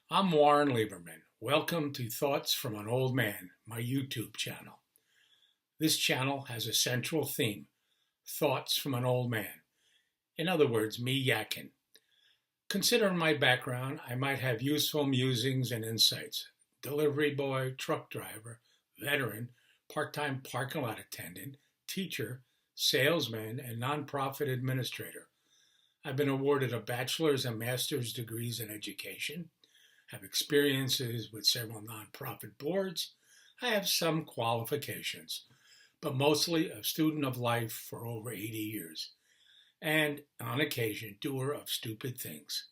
I'm Warren Lieberman. Welcome to Thoughts from an Old Man, my YouTube channel. This channel has a central theme, Thoughts from an Old Man. In other words, me yakking. Considering my background, I might have useful musings and insights. Delivery boy, truck driver, veteran, part-time parking lot attendant, teacher, salesman, and nonprofit administrator. I've been awarded a bachelor's and master's degrees in education, have experiences with several nonprofit boards. I have some qualifications, but mostly a student of life for over 80 years, and on occasion, doer of stupid things.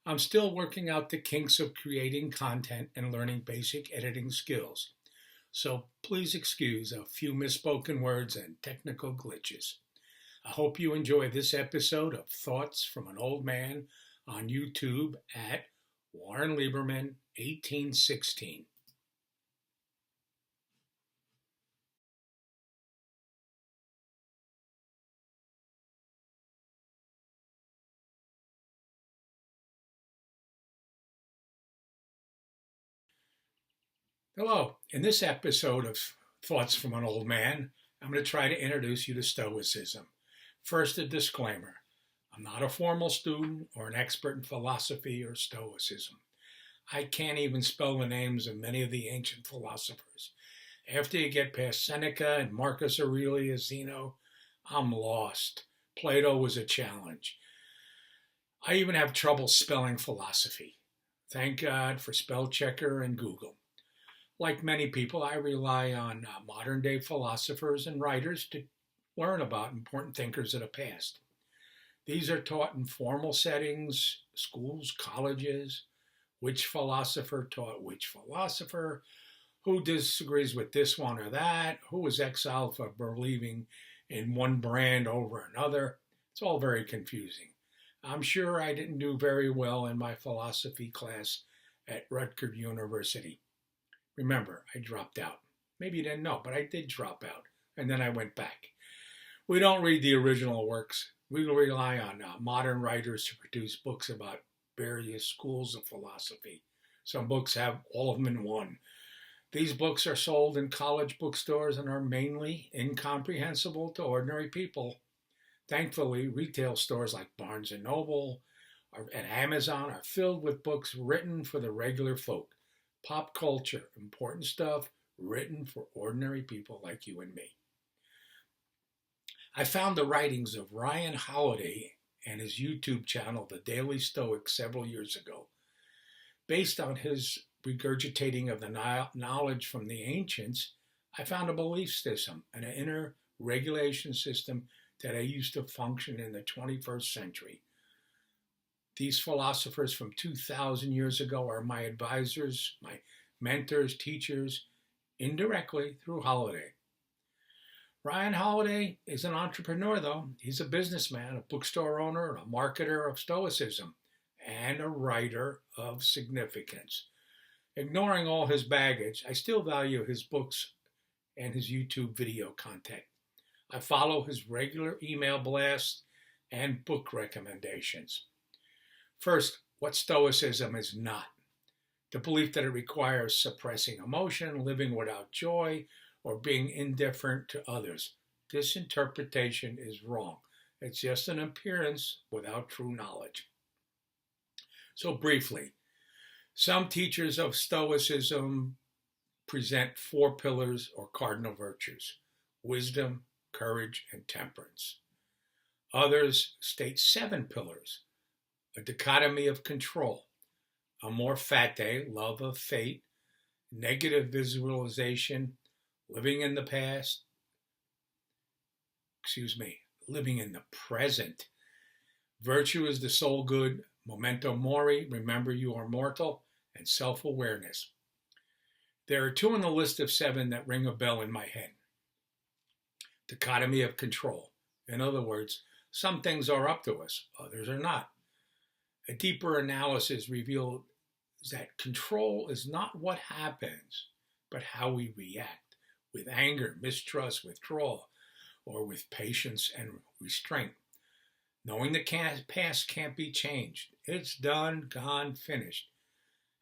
I'm still working out the kinks of creating content and learning basic editing skills, so please excuse a few misspoken words and technical glitches. I hope you enjoy this episode of Thoughts from an Old Man on YouTube at Warren Lieberman, 1816. Hello. In this episode of Thoughts from an Old Man, I'm going to try to introduce you to Stoicism. First, a disclaimer. I'm not a formal student or an expert in philosophy or Stoicism. I can't even spell the names of many of the ancient philosophers. After you get past Seneca and Marcus Aurelius Zeno, I'm lost. Plato was a challenge. I even have trouble spelling philosophy. Thank God for spell checker and Google. Like many people, I rely on modern day philosophers and writers to learn about important thinkers of the past. These are taught in formal settings, schools, colleges. Which philosopher taught which philosopher, who disagrees with this one or that, who was exiled for believing in one brand over another. It's all very confusing. I'm sure I didn't do very well in my philosophy class at Rutgers University. Remember, I dropped out. Maybe you didn't know, but I did drop out, and then I went back. We don't read the original works. We rely on modern writers to produce books about various schools of philosophy. Some books have all of them in one. These books are sold in college bookstores and are mainly incomprehensible to ordinary people. Thankfully, retail stores like Barnes and Noble and Amazon are filled with books written for the regular folk. Pop culture, important stuff written for ordinary people like you and me. I found the writings of Ryan Holiday and his YouTube channel, The Daily Stoic, several years ago. Based on his regurgitating of the knowledge from the ancients, I found a belief system, an inner regulation system that I used to function in the 21st century. These philosophers from 2,000 years ago are my advisors, my mentors, teachers, indirectly through Holiday. Ryan Holiday is an entrepreneur, though. He's a businessman, a bookstore owner, a marketer of Stoicism, and a writer of significance. Ignoring all his baggage, I still value his books and his YouTube video content. I follow his regular email blasts and book recommendations. First, what Stoicism is not. The belief that it requires suppressing emotion, living without joy, or being indifferent to others. This interpretation is wrong. It's just an appearance without true knowledge. So briefly, some teachers of Stoicism present 4 pillars or cardinal virtues: wisdom, courage, and temperance. Others state 7 pillars: a dichotomy of control, amor fati, love of fate, negative visualization, living in the past, living in the present. Virtue is the sole good, memento mori, remember you are mortal, and self-awareness. There are 2 on the list of 7 that ring a bell in my head. Dichotomy of control. In other words, some things are up to us, others are not. A deeper analysis reveals that control is not what happens, but how we react. With anger, mistrust, withdrawal, or with patience and restraint. Knowing the past can't be changed. It's done, gone, finished.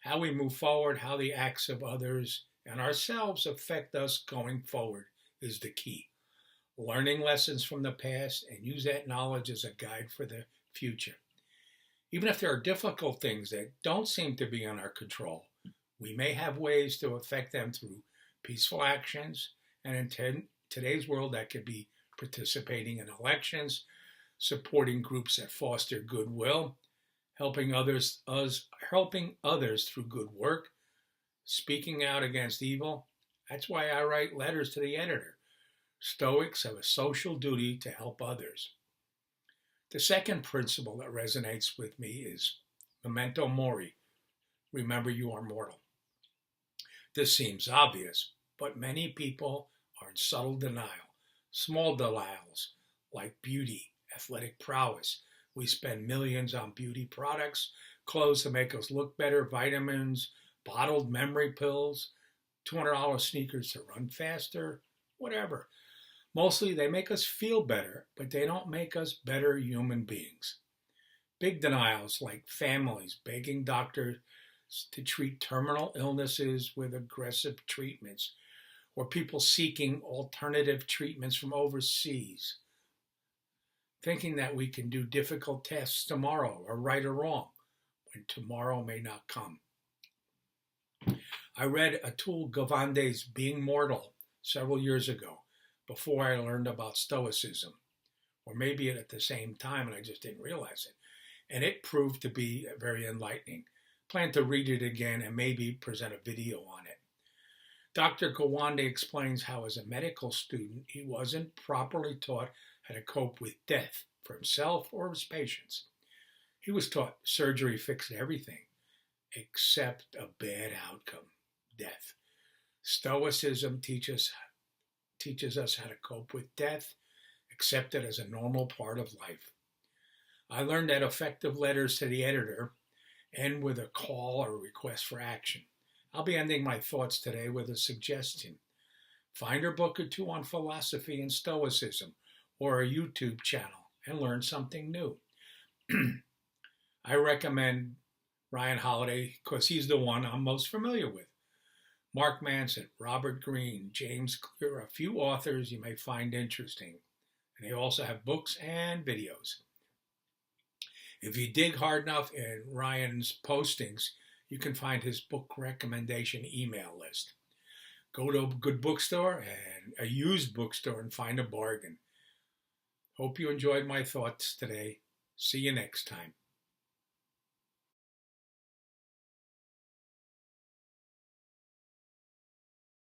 How we move forward, how the acts of others and ourselves affect us going forward is the key. Learning lessons from the past and use that knowledge as a guide for the future. Even if there are difficult things that don't seem to be in our control, we may have ways to affect them through peaceful actions, and in today's world that could be participating in elections, supporting groups that foster goodwill, helping others through good work, speaking out against evil. That's why I write letters to the editor. Stoics have a social duty to help others. The second principle that resonates with me is memento mori. Remember, you are mortal. This seems obvious, but many people are in subtle denial. Small denials like beauty, athletic prowess. We spend millions on beauty products, clothes to make us look better, vitamins, bottled memory pills, $200 sneakers to run faster, whatever. Mostly they make us feel better, but they don't make us better human beings. Big denials like families begging doctors to treat terminal illnesses with aggressive treatments, or people seeking alternative treatments from overseas, thinking that we can do difficult tasks tomorrow, or right or wrong, when tomorrow may not come. I read Atul Gawande's Being Mortal several years ago, before I learned about Stoicism, or maybe at the same time and I just didn't realize it. And it proved to be very enlightening. Plan to read it again and maybe present a video on it. Dr. Gawande explains how as a medical student, he wasn't properly taught how to cope with death for himself or his patients. He was taught surgery fixed everything except a bad outcome, death. Stoicism teaches us how to cope with death, accept it as a normal part of life. I learned that effective letters to the editor end with a call or a request for action. I'll be ending my thoughts today with a suggestion. Find a book or two on philosophy and Stoicism, or a YouTube channel, and learn something new. I recommend Ryan Holiday because he's the one I'm most familiar with. Mark Manson, Robert Greene, James Clear, a few authors you may find interesting. And they also have books and videos. If you dig hard enough in Ryan's postings, you can find his book recommendation email list. Go to a good bookstore and a used bookstore and find a bargain. Hope you enjoyed my thoughts today. See you next time.